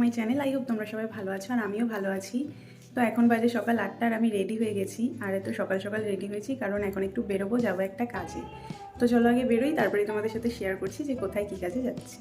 My channel. I hope তোমরা সবাই ভালো আছো আর আমিও ভালো আছি। তো এখন বাজে সকাল 8টার, আমি রেডি হয়ে গেছি। আর এত সকাল সকাল রেডি হয়েছি কারণ এখন একটু বেরোবো, যাবো একটা কাজে। তো চলো আগে বেরোই, তারপরে তোমাদের সাথে শেয়ার করছি যে কোথায় কী কাজে যাচ্ছি।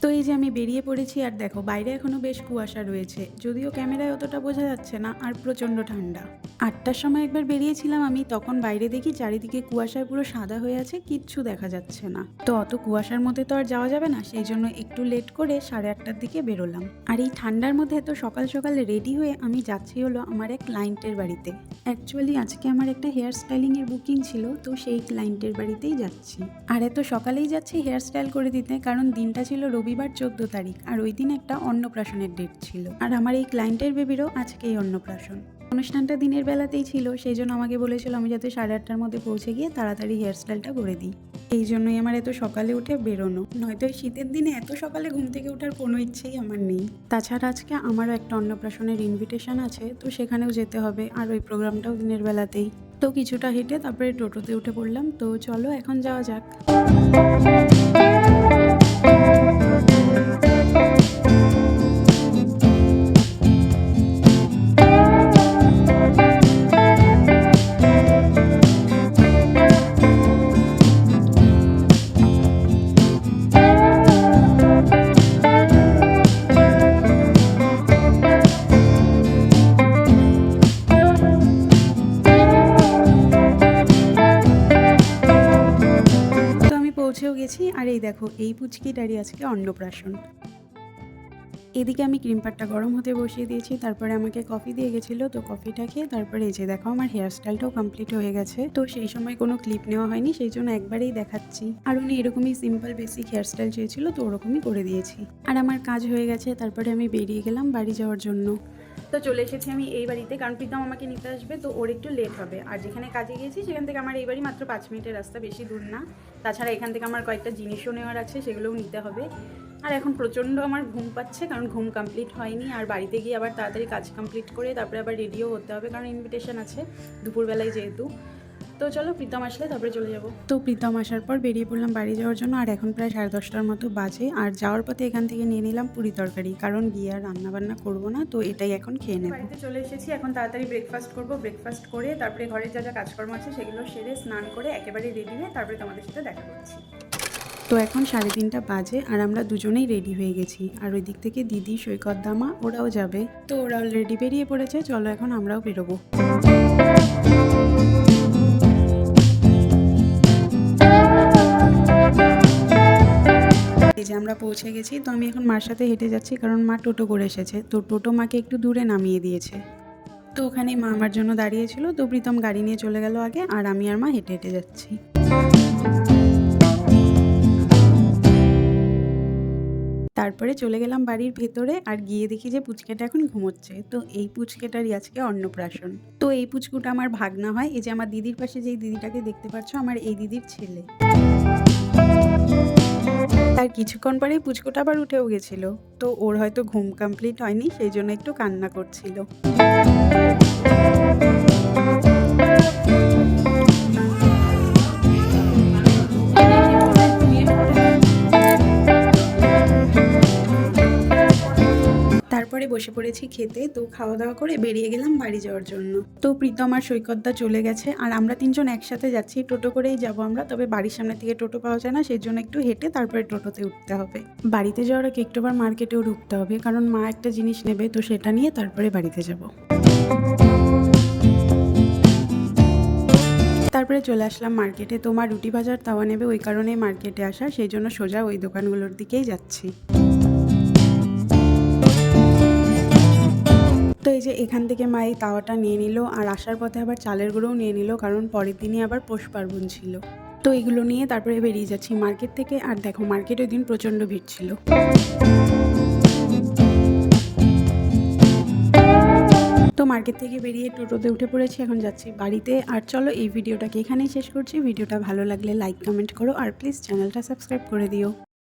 তো এই যে আমি বেরিয়ে পড়েছি আর দেখো বাইরে এখনও বেশ কুয়াশা রয়েছে, যদিও ক্যামেরায় অতটা বোঝা যাচ্ছে না, আর প্রচণ্ড ঠান্ডা। 8টার সময় একবার বেরিয়েছিলাম আমি, তখন বাইরে দেখি চারিদিকে কুয়াশায় পুরো সাদা হয়ে আছে, কিচ্ছু দেখা যাচ্ছে না। তো অত কুয়াশার মধ্যে তো আর যাওয়া যাবে না, সেই জন্য একটু লেট করে 8:30টার দিকে বেরোলাম। আর এই ঠান্ডার মধ্যে এত সকাল সকাল রেডি হয়ে আমি যাচ্ছি হলো আমার এক ক্লায়েন্টের বাড়িতে। অ্যাকচুয়ালি আজকে আমার একটা হেয়ার স্টাইলিংয়ের বুকিং ছিল, তো সেই ক্লায়েন্টের বাড়িতেই যাচ্ছি। আর এত সকালেই যাচ্ছি হেয়ার স্টাইল করে দিতে, কারণ দিনটা ছিল রবিবার 14 তারিখ, আর ওই দিন একটা অন্নপ্রাশনের ডেট ছিল। আর আমার এই ক্লায়েন্টের বেবিরও আজকেই অন্নপ্রাশন। অনুষ্ঠানটা দিনের বেলাতেই ছিল, সেই জন্য আমাকে বলেছিল আমি যাতে 8:30টার মধ্যে পৌঁছে গিয়ে তাড়াতাড়ি হেয়ার স্টাইলটা করে দিই। এই জন্যই আমার এত সকালে উঠে বেরোনো, নয়তো এই শীতের দিনে এত সকালে ঘুম থেকে ওঠার কোনো ইচ্ছেই আমার নেই। তাছাড়া আজকে আমারও একটা অন্নপ্রাশনের ইনভিটেশন আছে, তো সেখানেও যেতে হবে, আর ওই প্রোগ্রামটাও দিনের বেলাতেই। তো কিছুটা হেঁটে তারপরে টোটোতে উঠে পড়লাম। তো চলো এখন যাওয়া যাক। পৌঁছেও গেছি, আর এই দেখো এই পুচকিটারই আজকে অন্নপ্রাশন। এদিকে আমি ক্রিম পাটটা গরম হতে বসিয়ে দিয়েছি, তারপরে আমাকে কফি দিয়ে গেছিলো, তো কফিটা খেয়ে তারপরে এই যে দেখো আমার হেয়ার স্টাইলটাও কমপ্লিট হয়ে গেছে। তো সেই সময় কোনো ক্লিপ নেওয়া হয়নি, সেই জন্য একবারেই দেখাচ্ছি। আর উনি এরকমই সিম্পল বেসিক হেয়ার স্টাইল চেয়েছিল, তো ওরকমই করে দিয়েছি। আর আমার কাজ হয়ে গেছে, তারপরে আমি বেরিয়ে গেলাম বাড়ি যাওয়ার জন্য। তো চলে এসেছি আমি এই বাড়িতে, কারণ প্রীতম আমাকে নিতে আসবে, তো ওর একটু লেট হবে। আর যেখানে কাজে গিয়েছি সেখান থেকে আমার এই বাড়ি মাত্র 5 মিনিটের রাস্তা, বেশি দূর না। তাছাড়া এখান থেকে আমার কয়েকটা জিনিসও নেওয়ার আছে, সেগুলোও নিতে হবে। আর এখন প্রচণ্ড আমার ঘুম পাচ্ছে, কারণ ঘুম কমপ্লিট হয়নি। আর বাড়িতে গিয়ে আবার তাড়াতাড়ি কাজ কমপ্লিট করে তারপরে আবার রেডিও হতে হবে, কারণ ইনভিটেশন আছে দুপুরবেলায় যেহেতু। তো চলো প্রীতম আসলে তারপরে চলে যাব। তো প্রীতম আসার পর বেরিয়ে পড়লাম বাড়ি যাওয়ার জন্য। আর এখন প্রায় 10:30টার মতো বাজে। আর যাওয়ার পথে এখান থেকে নিয়ে নিলাম পুরি তরকারি, কারণ গিয়ে আর রান্নাবান্না করবো না, তো এটাই এখন খেয়ে নেব। বাড়িতে চলে এসেছি, এখন তাড়াতাড়ি ব্রেকফাস্ট করবো। ব্রেকফাস্ট করে তারপরে ঘরের যা যা কাজকর্ম আছে সেগুলো সেরে স্নান করে একেবারে রেডি হয়ে তারপরে তোমাদের সাথে দেখা করছি। তো এখন 3:30টা বাজে, আর আমরা দুজনেই রেডি হয়ে গেছি। আর ওই দিক থেকে দিদি, সৈকত দামা ওরাও যাবে, তো ওরা অলরেডি বেরিয়ে পড়েছে। চলো এখন আমরাও বেরোবো। এই যে আমরা পৌঁছে গেছি। তো আমি এখন মার সাথে হেঁটে যাচ্ছি, কারণ মা টোটো করে এসেছে, তো টোটো মাকে একটু দূরে নামিয়ে দিয়েছে। তো ওখানেই মা আমার জন্য দাঁড়িয়েছিল। তো প্রীতম গাড়ি নিয়ে চলে গেল আগে, আর আমি আর মা হেঁটে হেঁটে যাচ্ছি। তারপরে চলে গেলাম বাড়ির ভেতরে, আর গিয়ে দেখি যে পুচকেটা এখন ঘুমোচ্ছে। তো এই পুচকেটারই আজকে অন্নপ্রাশন। তো এই পুচকুটা আমার ভাগনা হয়। এই যে আমার দিদির পাশে যেই দিদিটাকে দেখতে পাচ্ছ, আমার এই দিদির ছেলে। তার কিছুক্ষণ পরেই পুচকুটা আবার উঠেও গেছিল। তো ওর হয়তো ঘুম কমপ্লিট হয়নি, সেই জন্য একটু কান্না করছিল। তারপরে বসে পড়েছি খেতে। তো খাওয়া দাওয়া করে বেরিয়ে গেলাম বাড়ি যাওয়ার জন্য। তো প্রীতম আর সৈকতদা চলে গেছে, আর আমরা 3জন একসাথে যাচ্ছি। টোটো করেই যাব আমরা, তবে বাড়ির সামনে থেকে টোটো পাওয়া যায় না, সেই জন্য একটু হেঁটে তারপরে টোটোতে উঠতে হবে। বাড়িতে যাওয়ার আগে একটু আবার মার্কেটেও ঢুকতে হবে, কারণ মা একটা জিনিস নেবে, তো সেটা নিয়ে তারপরে বাড়িতে যাব। তারপরে চলে আসলাম মার্কেটে। তো মা রুটি ভাজার তাওয়া নেবে, ওই কারণেই মার্কেটে আসা, সেই জন্য সোজা ওই দোকানগুলোর দিকেই যাচ্ছি। তো এই যে এখান থেকে মা এই তাওয়াটা নিয়ে নিল, আর আসার পথে আবার চালের গুঁড়োও নিয়ে নিল, কারণ পরের দিনই আবার পৌষ পার্বণ ছিল। তো এগুলো নিয়ে তারপরে বেরিয়ে যাচ্ছি মার্কেট থেকে। আর দেখো মার্কেট ওই দিন প্রচণ্ড ভিড় ছিল। তো মার্কেট থেকে বেরিয়ে টোটোতে উঠে পড়েছি, এখন যাচ্ছি বাড়িতে। আর চলো এই ভিডিওটাকে এখানেই শেষ করছি। ভিডিওটা ভালো লাগলে লাইক কমেন্ট করো, আর প্লিজ চ্যানেলটা সাবস্ক্রাইব করে দিও।